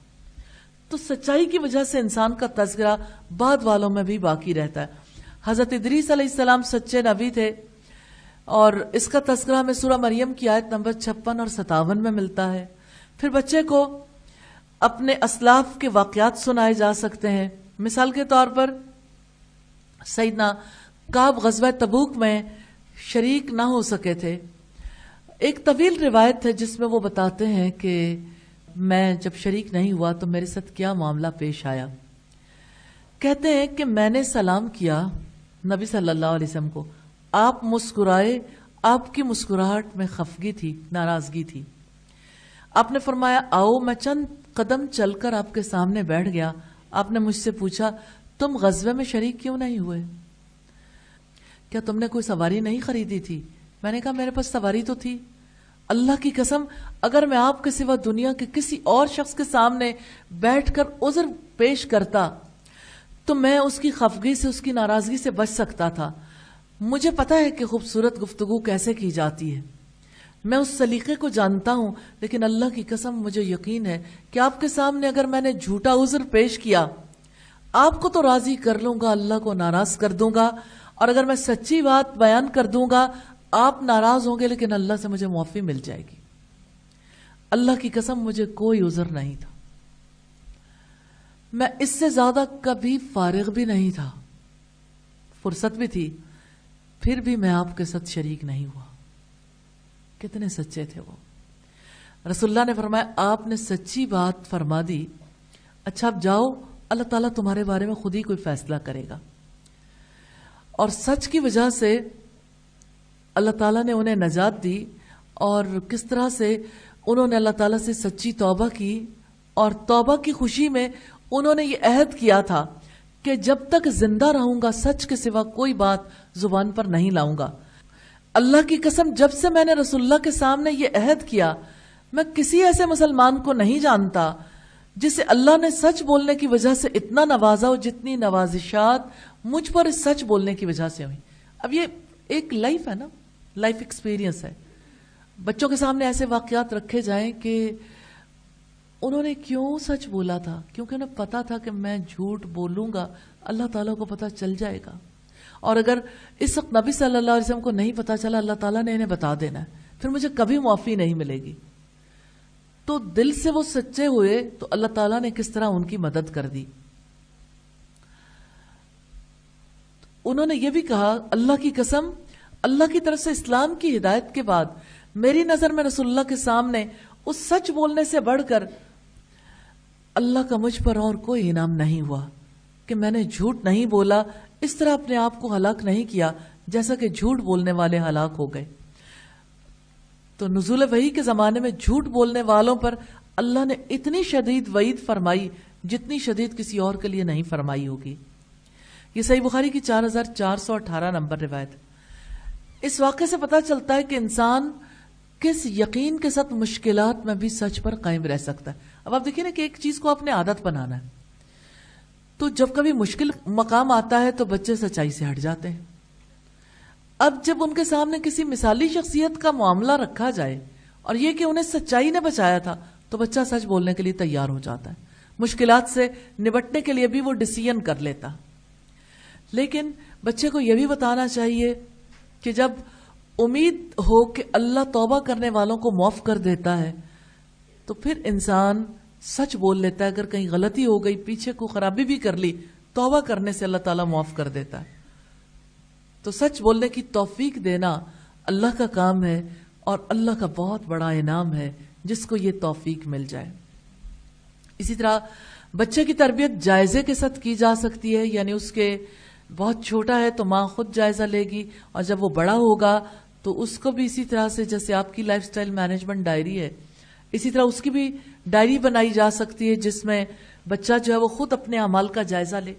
تو سچائی کی وجہ سے انسان کا تذکرہ بعد والوں میں بھی باقی رہتا ہے. حضرت ادریس علیہ السلام سچے نبی تھے، اور اس کا تذکرہ ہمیں سورہ مریم کی آیت نمبر 56 اور 57 میں ملتا ہے. پھر بچے کو اپنے اسلاف کے واقعات سنائے جا سکتے ہیں. مثال کے طور پر سیدنا کعب غزوہ تبوک میں شریک نہ ہو سکے تھے. ایک طویل روایت ہے جس میں وہ بتاتے ہیں کہ میں جب شریک نہیں ہوا تو میرے ساتھ کیا معاملہ پیش آیا. کہتے ہیں کہ میں نے سلام کیا نبی صلی اللہ علیہ وسلم کو، آپ مسکرائے، آپ کی مسکراہٹ میں خفگی تھی، ناراضگی تھی. آپ نے فرمایا آؤ. میں چند قدم چل کر آپ کے سامنے بیٹھ گیا. آپ نے مجھ سے پوچھا تم غزوے میں شریک کیوں نہیں ہوئے؟ کیا تم نے کوئی سواری نہیں خریدی تھی؟ میں نے کہا میرے پاس سواری تو تھی. اللہ کی قسم اگر میں آپ کے سوا دنیا کے کسی اور شخص کے سامنے بیٹھ کر عذر پیش کرتا تو میں اس کی خفگی سے، اس کی ناراضگی سے بچ سکتا تھا. مجھے پتا ہے کہ خوبصورت گفتگو کیسے کی جاتی ہے، میں اس سلیقے کو جانتا ہوں، لیکن اللہ کی قسم مجھے یقین ہے کہ آپ کے سامنے اگر میں نے جھوٹا عذر پیش کیا، آپ کو تو راضی کر لوں گا، اللہ کو ناراض کر دوں گا. اور اگر میں سچی بات بیان کر دوں گا آپ ناراض ہوں گے، لیکن اللہ سے مجھے معافی مل جائے گی. اللہ کی قسم مجھے کوئی عذر نہیں تھا. میں اس سے زیادہ کبھی فارغ بھی نہیں تھا، فرصت بھی تھی، پھر بھی میں آپ کے ساتھ شریک نہیں ہوا. کتنے سچے تھے وہ. رسول اللہ نے فرمایا آپ نے سچی بات فرما دی، اچھا اب جاؤ، اللہ تعالیٰ تمہارے بارے میں خود ہی کوئی فیصلہ کرے گا. اور سچ کی وجہ سے اللہ تعالیٰ نے انہیں نجات دی، اور کس طرح سے انہوں نے اللہ تعالیٰ سے سچی توبہ کی اور توبہ کی خوشی میں انہوں نے یہ عہد کیا تھا کہ جب تک زندہ رہوں گا سچ کے سوا کوئی بات زبان پر نہیں لاؤں گا. اللہ کی قسم جب سے میں نے رسول اللہ کے سامنے یہ عہد کیا میں کسی ایسے مسلمان کو نہیں جانتا جسے اللہ نے سچ بولنے کی وجہ سے اتنا نوازا ہو جتنی نوازشات مجھ پر اس سچ بولنے کی وجہ سے ہوئی. اب یہ ایک لائف ہے نا, لائف ایکسپیرینس ہے. بچوں کے سامنے ایسے واقعات رکھے جائیں کہ انہوں نے کیوں سچ بولا تھا, کیونکہ انہیں پتا تھا کہ میں جھوٹ بولوں گا اللہ تعالیٰ کو پتا چل جائے گا, اور اگر اس وقت نبی صلی اللہ علیہ وسلم کو نہیں پتا چلا اللہ تعالیٰ نے انہیں بتا دینا ہے, پھر مجھے کبھی معافی نہیں ملے گی. تو دل سے وہ سچے ہوئے تو اللہ تعالیٰ نے کس طرح ان کی مدد کر دی. انہوں نے یہ بھی کہا اللہ کی قسم اللہ کی طرف سے اسلام کی ہدایت کے بعد میری نظر میں رسول اللہ کے سامنے اس سچ بولنے سے بڑھ کر اللہ کا مجھ پر اور کوئی انعام نہیں ہوا کہ میں نے جھوٹ نہیں بولا, اس طرح اپنے آپ کو ہلاک نہیں کیا جیسا کہ جھوٹ بولنے والے ہلاک ہو گئے. تو نزول وحی کے زمانے میں جھوٹ بولنے والوں پر اللہ نے اتنی شدید وعید فرمائی جتنی شدید کسی اور کے لیے نہیں فرمائی ہوگی. یہ صحیح بخاری کی 4418 نمبر روایت. اس واقعے سے پتہ چلتا ہے کہ انسان کس یقین کے ساتھ مشکلات میں بھی سچ پر قائم رہ سکتا ہے. اب آپ دیکھیں نا کہ ایک چیز کو اپنے عادت بنانا ہے, تو جب کبھی مشکل مقام آتا ہے تو بچے سچائی سے ہٹ جاتے ہیں. اب جب ان کے سامنے کسی مثالی شخصیت کا معاملہ رکھا جائے اور یہ کہ انہیں سچائی نے بچایا تھا تو بچہ سچ بولنے کے لیے تیار ہو جاتا ہے, مشکلات سے نبٹنے کے لیے بھی وہ ڈیسیژن کر لیتا. لیکن بچے کو یہ بھی بتانا چاہیے کہ جب امید ہو کہ اللہ توبہ کرنے والوں کو معاف کر دیتا ہے تو پھر انسان سچ بول لیتا ہے. اگر کہیں غلطی ہو گئی, پیچھے کو خرابی بھی کر لی, توبہ کرنے سے اللہ تعالیٰ معاف کر دیتا ہے. تو سچ بولنے کی توفیق دینا اللہ کا کام ہے اور اللہ کا بہت بڑا انعام ہے جس کو یہ توفیق مل جائے. اسی طرح بچے کی تربیت جائزے کے ساتھ کی جا سکتی ہے, یعنی اس کے بہت چھوٹا ہے تو ماں خود جائزہ لے گی, اور جب وہ بڑا ہوگا تو اس کو بھی اسی طرح سے جیسے آپ کی لائف سٹائل مینجمنٹ ڈائری ہے اسی طرح اس کی بھی ڈائری بنائی جا سکتی ہے جس میں بچہ جو ہے وہ خود اپنے اعمال کا جائزہ لے.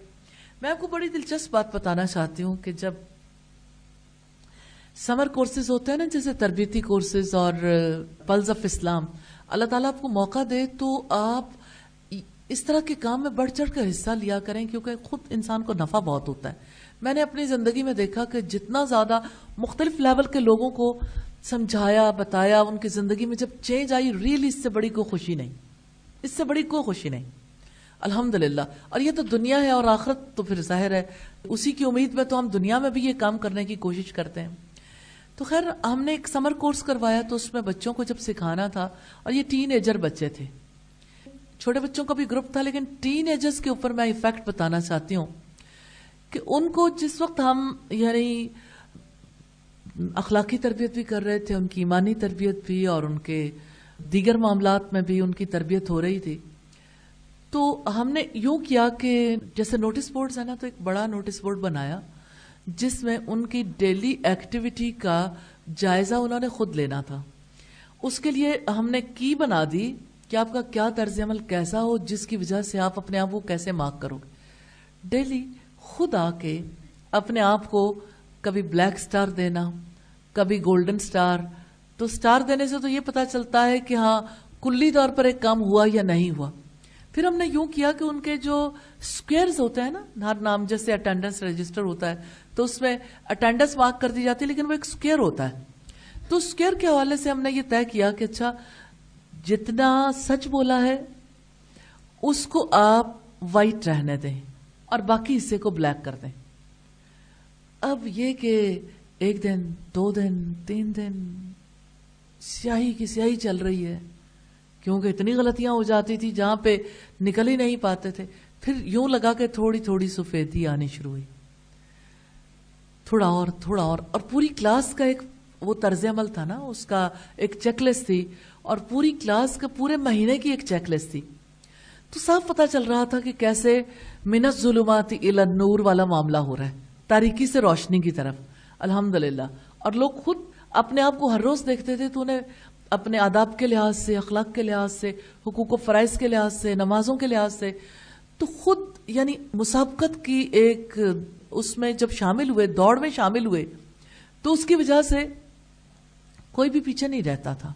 میں آپ کو بڑی دلچسپ بات بتانا چاہتی ہوں کہ جب سمر کورسز ہوتے ہیں نا, جیسے تربیتی کورسز اور پلز آف اسلام, اللہ تعالیٰ آپ کو موقع دے تو آپ اس طرح کے کام میں بڑھ چڑھ کر حصہ لیا کریں کیونکہ خود انسان کو نفع بہت ہوتا ہے. میں نے اپنی زندگی میں دیکھا کہ جتنا زیادہ مختلف لیول کے لوگوں کو سمجھایا بتایا, ان کی زندگی میں جب چینج آئی, ریئلی اس سے بڑی کوئی خوشی نہیں, اس سے بڑی کوئی خوشی نہیں الحمدللہ. اور یہ تو دنیا ہے اور آخرت تو پھر ظاہر ہے, اسی کی امید میں تو ہم دنیا میں بھی یہ کام کرنے کی کوشش کرتے ہیں. تو خیر ہم نے ایک سمر کورس کروایا تو اس میں بچوں کو جب سکھانا تھا, اور یہ ٹین ایجر بچے تھے, چھوٹے بچوں کا بھی گروپ تھا, لیکن ٹین ایجرز کے اوپر میں ایفیکٹ بتانا چاہتی ہوں کہ ان کو جس وقت ہم یعنی اخلاقی تربیت بھی کر رہے تھے, ان کی ایمانی تربیت بھی اور ان کے دیگر معاملات میں بھی ان کی تربیت ہو رہی تھی, تو ہم نے یوں کیا کہ جیسے نوٹس بورڈز ہے نا, تو ایک بڑا نوٹس بورڈ بنایا جس میں ان کی ڈیلی ایکٹیویٹی کا جائزہ انہوں نے خود لینا تھا. اس کے لیے ہم نے کی بنا دی کہ آپ کا کیا طرز عمل کیسا ہو جس کی وجہ سے آپ اپنے آپ کو کیسے مارک کرو گے. ڈیلی خود آ کے اپنے آپ کو کبھی بلیک سٹار دینا, کبھی گولڈن سٹار. تو سٹار دینے سے تو یہ پتا چلتا ہے کہ ہاں کلی طور پر ایک کام ہوا یا نہیں ہوا. پھر ہم نے یوں کیا کہ ان کے جو سکوئرز ہوتے ہیں نا, ہر نام جیسے اٹینڈنس رجسٹر ہوتا ہے تو اس میں اٹینڈنس مارک کر دی جاتی ہے, لیکن وہ ایک سکوئر ہوتا ہے. تو سکوئر کے حوالے سے ہم نے یہ طے کیا کہ اچھا جتنا سچ بولا ہے اس کو آپ وائٹ رہنے دیں اور باقی حصے کو بلیک کر دیں. اب یہ کہ ایک دن, 2 دن, 3 دن سیاہی کی سیاہی چل رہی ہے کیونکہ اتنی غلطیاں ہو جاتی تھی جہاں پہ نکل ہی نہیں پاتے تھے. پھر یوں لگا کہ تھوڑی تھوڑی سفیدی آنی شروع ہوئی, تھوڑا اور پوری کلاس کا ایک وہ طرز عمل تھا نا, اس کا ایک چیک لسٹ تھی اور پوری کلاس کا پورے مہینے کی ایک چیک لسٹ تھی. تو صاف پتا چل رہا تھا کہ کیسے من الظلمات الی النور والا معاملہ ہو رہا ہے, تاریکی سے روشنی کی طرف الحمدللہ. اور لوگ خود اپنے آپ کو ہر روز دیکھتے تھے تو انہیں اپنے آداب کے لحاظ سے، اخلاق کے لحاظ سے، حقوق و فرائض کے لحاظ سے، نمازوں کے لحاظ سے، تو خود یعنی مسابقت کی ایک اس میں جب شامل ہوئے، دوڑ میں شامل ہوئے، تو اس کی وجہ سے کوئی بھی پیچھے نہیں رہتا تھا.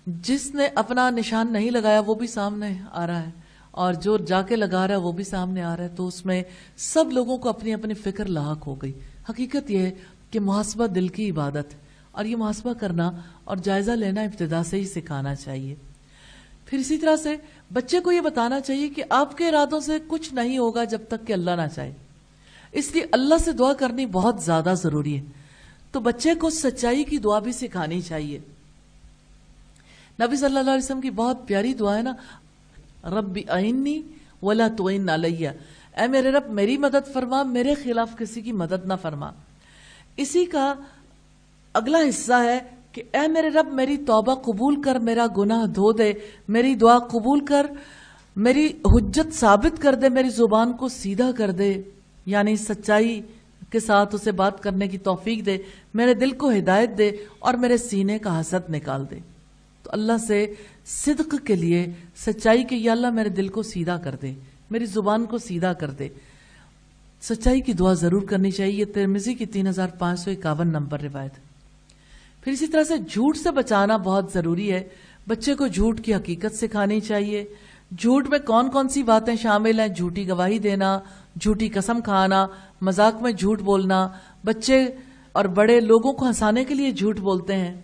جس نے اپنا نشان نہیں لگایا وہ بھی سامنے آ رہا ہے، اور جو جا کے لگا رہا ہے وہ بھی سامنے آ رہا ہے. تو اس میں سب لوگوں کو اپنی اپنی فکر لاحق ہو گئی. حقیقت یہ ہے کہ محاسبہ دل کی عبادت ہے، اور یہ محاسبہ کرنا اور جائزہ لینا ابتدا سے ہی سکھانا چاہیے. پھر اسی طرح سے بچے کو یہ بتانا چاہیے کہ آپ کے ارادوں سے کچھ نہیں ہوگا جب تک کہ اللہ نہ چاہے. اس لیے اللہ سے دعا کرنی بہت زیادہ ضروری ہے. تو بچے کو سچائی کی دعا بھی سکھانی چاہیے. نبی صلی اللہ علیہ وسلم کی بہت پیاری دعا ہے نا، رب اعنی ولا تعن علی، اے میرے رب میری مدد فرما، میرے خلاف کسی کی مدد نہ فرما. اسی کا اگلا حصہ ہے کہ اے میرے رب میری توبہ قبول کر، میرا گناہ دھو دے، میری دعا قبول کر، میری حجت ثابت کر دے، میری زبان کو سیدھا کر دے، یعنی سچائی کے ساتھ اسے بات کرنے کی توفیق دے، میرے دل کو ہدایت دے، اور میرے سینے کا حسد نکال دے. تو اللہ سے صدق کے لیے، سچائی کے، یا اللہ میرے دل کو سیدھا کر دے، میری زبان کو سیدھا کر دے. سچائی کی دعا ضرور کرنی چاہیے. یہ ترمذی کی 3551 نمبر روایت. پھر اسی طرح سے جھوٹ سے بچانا بہت ضروری ہے. بچے کو جھوٹ کی حقیقت سکھانی چاہیے. جھوٹ میں کون کون سی باتیں شامل ہیں؟ جھوٹی گواہی دینا، جھوٹی قسم کھانا، مذاق میں جھوٹ بولنا. بچے اور بڑے لوگوں کو ہنسانے کے لیے جھوٹ بولتے ہیں.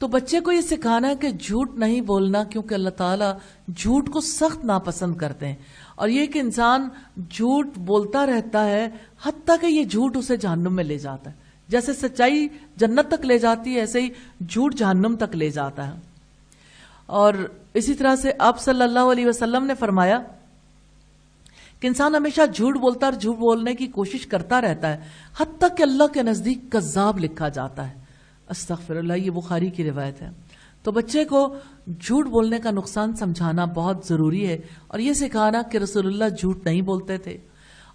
تو بچے کو یہ سکھانا ہے کہ جھوٹ نہیں بولنا، کیونکہ اللہ تعالیٰ جھوٹ کو سخت ناپسند کرتے ہیں. اور یہ کہ انسان جھوٹ بولتا رہتا ہے حتیٰ کہ یہ جھوٹ اسے جہنم میں لے جاتا ہے. جیسے سچائی جنت تک لے جاتی ہے، ایسے ہی جھوٹ جہنم تک لے جاتا ہے. اور اسی طرح سے آپ صلی اللہ علیہ وسلم نے فرمایا کہ انسان ہمیشہ جھوٹ بولتا اور جھوٹ بولنے کی کوشش کرتا رہتا ہے حتیٰ کہ اللہ کے نزدیک کذاب لکھا جاتا ہے. استغفر اللہ. یہ بخاری کی روایت ہے. تو بچے کو جھوٹ بولنے کا نقصان سمجھانا بہت ضروری ہے، اور یہ سکھانا کہ رسول اللہ جھوٹ نہیں بولتے تھے،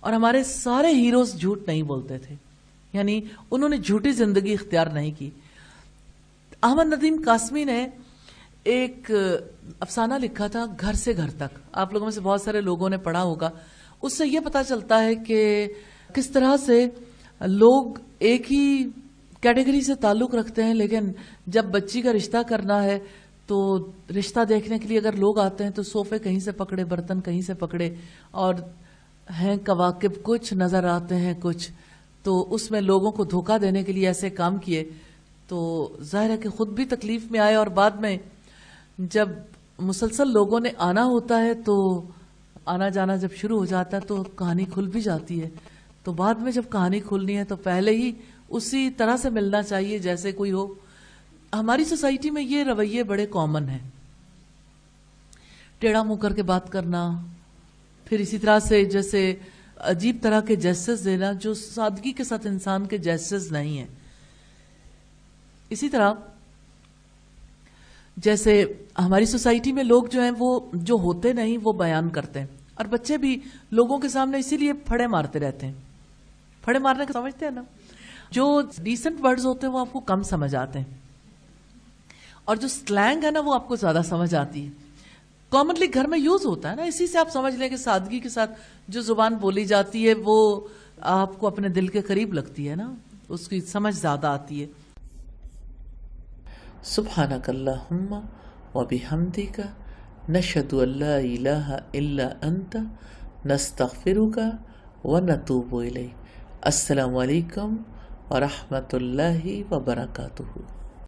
اور ہمارے سارے ہیروز جھوٹ نہیں بولتے تھے، یعنی انہوں نے جھوٹی زندگی اختیار نہیں کی. احمد ندیم قاسمی نے ایک افسانہ لکھا تھا، گھر سے گھر تک. آپ لوگوں میں سے بہت سارے لوگوں نے پڑھا ہوگا. اس سے یہ پتا چلتا ہے کہ کس طرح سے لوگ ایک ہی کیٹیگری سے تعلق رکھتے ہیں، لیکن جب بچی کا رشتہ کرنا ہے تو رشتہ دیکھنے کے لیے اگر لوگ آتے ہیں تو صوفے کہیں سے پکڑے، برتن کہیں سے پکڑے، اور ہیں کواکب کچھ نظر آتے ہیں کچھ. تو اس میں لوگوں کو دھوکہ دینے کے لیے ایسے کام کیے. تو ظاہر ہے کہ خود بھی تکلیف میں آئے، اور بعد میں جب مسلسل لوگوں نے آنا ہوتا ہے تو آنا جانا جب شروع ہو جاتا ہے تو کہانی کھل بھی جاتی ہے. تو بعد میں جب کہانی کھلنی ہے تو پہلے ہی اسی طرح سے ملنا چاہیے جیسے کوئی ہو. ہماری سوسائٹی میں یہ رویے بڑے کامن ہیں، ٹیڑھا منہ کر کے بات کرنا، پھر اسی طرح سے جیسے عجیب طرح کے جیسز دینا جو سادگی کے ساتھ انسان کے جیسز نہیں ہیں. اسی طرح جیسے ہماری سوسائٹی میں لوگ جو ہیں وہ جو ہوتے نہیں وہ بیان کرتے ہیں، اور بچے بھی لوگوں کے سامنے اسی لیے پھڑے مارتے رہتے ہیں. پھڑے مارنے کا سمجھتے ہیں نا، جو ڈیسنٹ ورڈز ہوتے ہیں وہ آپ کو کم سمجھ آتے ہیں، اور جو سلینگ ہے نا وہ آپ کو زیادہ سمجھ آتی ہے. کامنلی گھر میں یوز ہوتا ہے نا، اسی سے آپ سمجھ لیں کہ سادگی کے ساتھ جو زبان بولی جاتی ہے وہ آپ کو اپنے دل کے قریب لگتی ہے نا، اس کی سمجھ زیادہ آتی ہے. سبحانک اللہم وبحمدک نشہد ان لا الہ الا انت نستغفرک ونتوب الیک. السلام علیکم ورحمۃ اللہ وبرکاتہ.